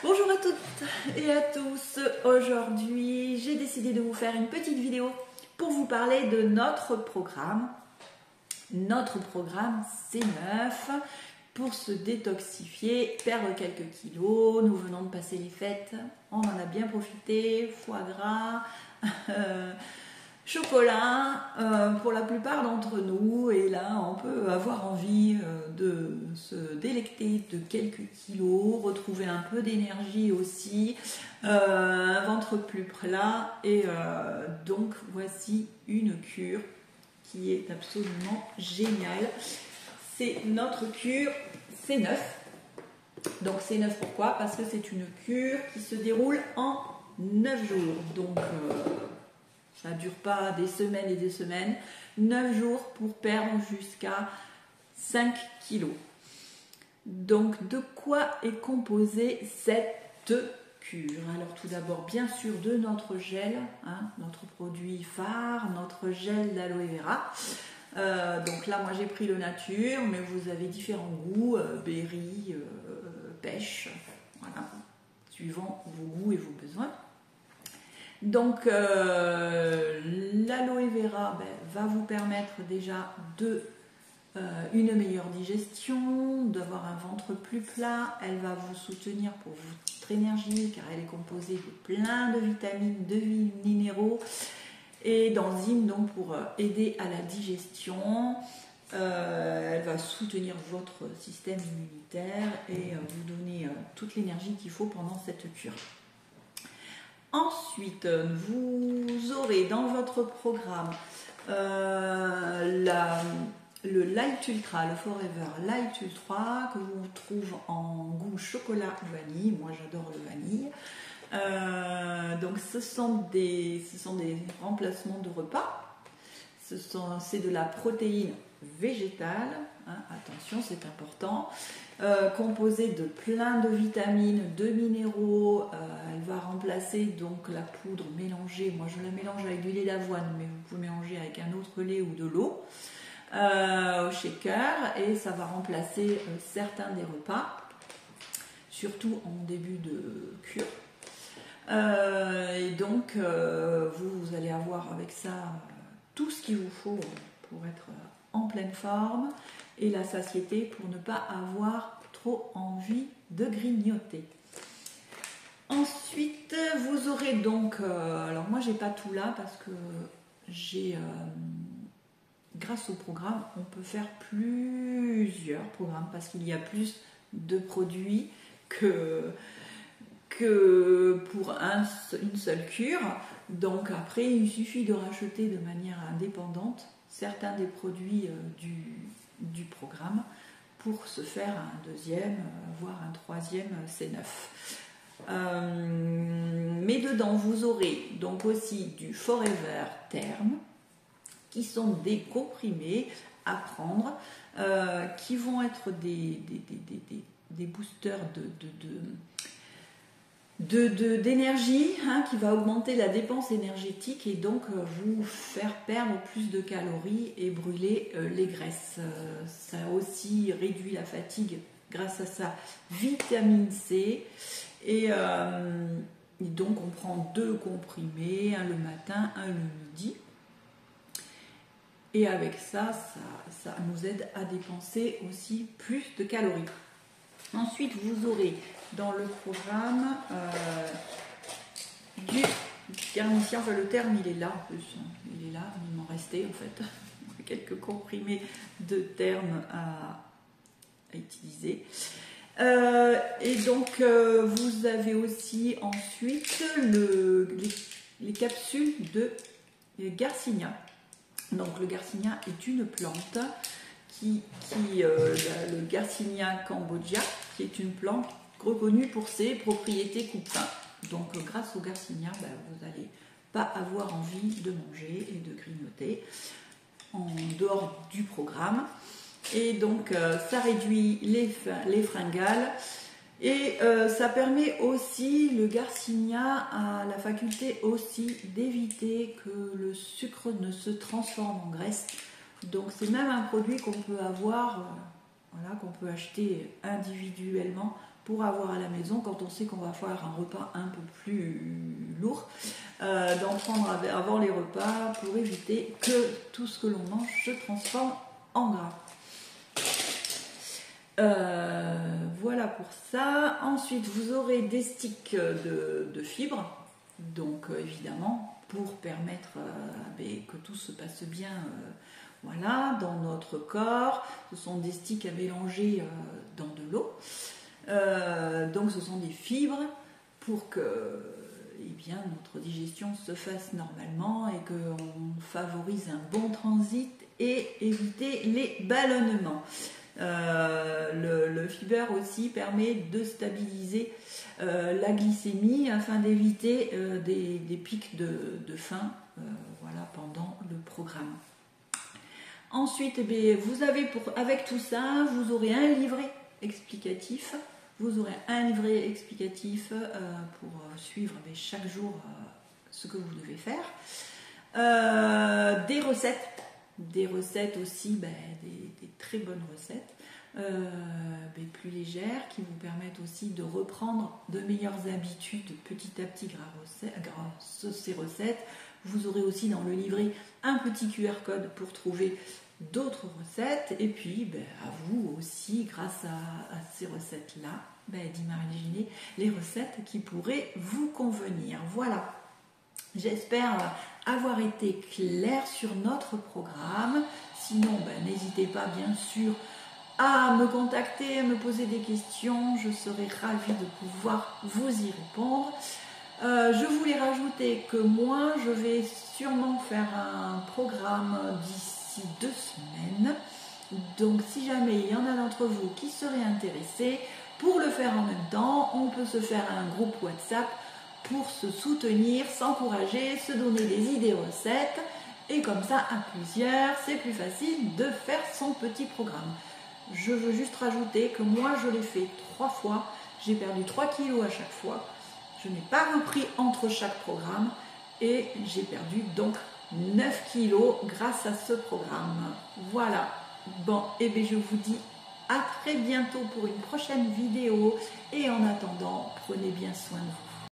Bonjour à toutes et à tous. Aujourd'hui, j'ai décidé de vous faire une petite vidéo pour vous parler de notre programme. Notre programme C9 pour se détoxifier, perdre quelques kilos. Nous venons de passer les fêtes, on en a bien profité, foie gras, chocolat pour la plupart d'entre nous, et là on peut avoir envie de se délecter de quelques kilos, retrouver un peu d'énergie aussi, un ventre plus plat, et donc voici une cure qui est absolument géniale. C'est notre cure C9. Donc C9 pourquoi? Parce que c'est une cure qui se déroule en 9 jours. Donc ça ne dure pas des semaines et des semaines. 9 jours pour perdre jusqu'à 5 kilos. Donc de quoi est composée cette cure? Alors tout d'abord, bien sûr, de notre gel, notre produit phare, notre gel d'aloe vera. Donc là, moi j'ai pris le nature, mais vous avez différents goûts, berry, pêche, voilà, suivant vos goûts et vos besoins. Donc l'aloe vera va vous permettre déjà une meilleure digestion, d'avoir un ventre plus plat. Elle va vous soutenir pour votre énergie car elle est composée de plein de vitamines, de minéraux et d'enzymes, donc pour aider à la digestion. Elle va soutenir votre système immunitaire et vous donner toute l'énergie qu'il faut pendant cette cure. Ensuite, vous aurez dans votre programme le Light Ultra, le Forever Light Ultra, que vous trouve en goût chocolat ou vanille. Moi j'adore le vanille. Donc ce sont des remplacements de repas. C'est de la protéine végétale, attention, c'est important, composée de plein de vitamines, de minéraux. Elle va remplacer donc la poudre mélangée. Moi je la mélange avec du lait d'avoine, mais vous pouvez mélanger avec un autre lait ou de l'eau au shaker, et ça va remplacer certains des repas, surtout en début de cure. Et donc vous allez avoir avec ça tout ce qu'il vous faut pour être en pleine forme et la satiété pour ne pas avoir trop envie de grignoter. Ensuite vous aurez donc alors moi j'ai pas tout là parce que j'ai grâce au programme on peut faire plusieurs programmes parce qu'il y a plus de produits que pour une seule cure. Donc après il suffit de racheter de manière indépendante certains des produits du programme pour se faire un deuxième voire un troisième C9. Mais dedans vous aurez donc aussi du Forever Terme qui sont des comprimés à prendre qui vont être des boosters d'énergie, qui va augmenter la dépense énergétique et donc vous faire perdre plus de calories et brûler les graisses. Ça aussi réduit la fatigue grâce à sa vitamine C, et donc on prend 2 comprimés, un le matin, un le midi, et avec ça nous aide à dépenser aussi plus de calories. Ensuite, vous aurez dans le programme du garnifiant. Enfin, le terme, il est là en plus. Il est là, il m'en restait en fait. Quelques comprimés de terme à utiliser. Et donc, vous avez aussi ensuite les capsules de Garcinia. Donc, le Garcinia est une plante le Garcinia cambogia, qui est une plante reconnue pour ses propriétés coupe-faim. Donc grâce au Garcinia, vous n'allez pas avoir envie de manger et de grignoter en dehors du programme. Et donc ça réduit les fringales, et ça permet aussi, le Garcinia a la faculté aussi d'éviter que le sucre ne se transforme en graisse. Donc c'est même un produit qu'on peut avoir, qu'on peut acheter individuellement pour avoir à la maison quand on sait qu'on va faire un repas un peu plus lourd, d'en prendre avant les repas pour éviter que tout ce que l'on mange se transforme en gras. Voilà pour ça. Ensuite, vous aurez des sticks de fibres, donc évidemment pour permettre que tout se passe bien voilà, dans notre corps. Ce sont des sticks à mélanger dans de l'eau. Donc ce sont des fibres pour que notre digestion se fasse normalement et qu'on favorise un bon transit et éviter les ballonnements. Le fiber aussi permet de stabiliser la glycémie afin d'éviter des pics de faim voilà, pendant le programme. Ensuite, vous avez avec tout ça, vous aurez un livret explicatif. Vous aurez un livret explicatif pour suivre chaque jour ce que vous devez faire. Des recettes aussi, des très bonnes recettes, plus légères, qui vous permettent aussi de reprendre de meilleures habitudes petit à petit grâce à ces recettes. Vous aurez aussi dans le livret un petit QR code pour trouver d'autres recettes, et puis à vous aussi, grâce à ces recettes-là, d'imaginer les recettes qui pourraient vous convenir. Voilà, j'espère avoir été claire sur notre programme. Sinon, n'hésitez pas bien sûr à me contacter, à me poser des questions, je serai ravie de pouvoir vous y répondre. Je voulais rajouter que moi, je vais sûrement faire un programme d'ici 2 semaines. Donc, si jamais il y en a d'entre vous qui seraient intéressés, pour le faire en même temps, on peut se faire un groupe WhatsApp pour se soutenir, s'encourager, se donner des idées recettes. Et comme ça, à plusieurs, c'est plus facile de faire son petit programme. Je veux juste rajouter que moi, je l'ai fait 3 fois. J'ai perdu 3 kilos à chaque fois. Je n'ai pas repris entre chaque programme et j'ai perdu donc 9 kilos grâce à ce programme. Voilà. Bon, je vous dis à très bientôt pour une prochaine vidéo et en attendant, prenez bien soin de vous.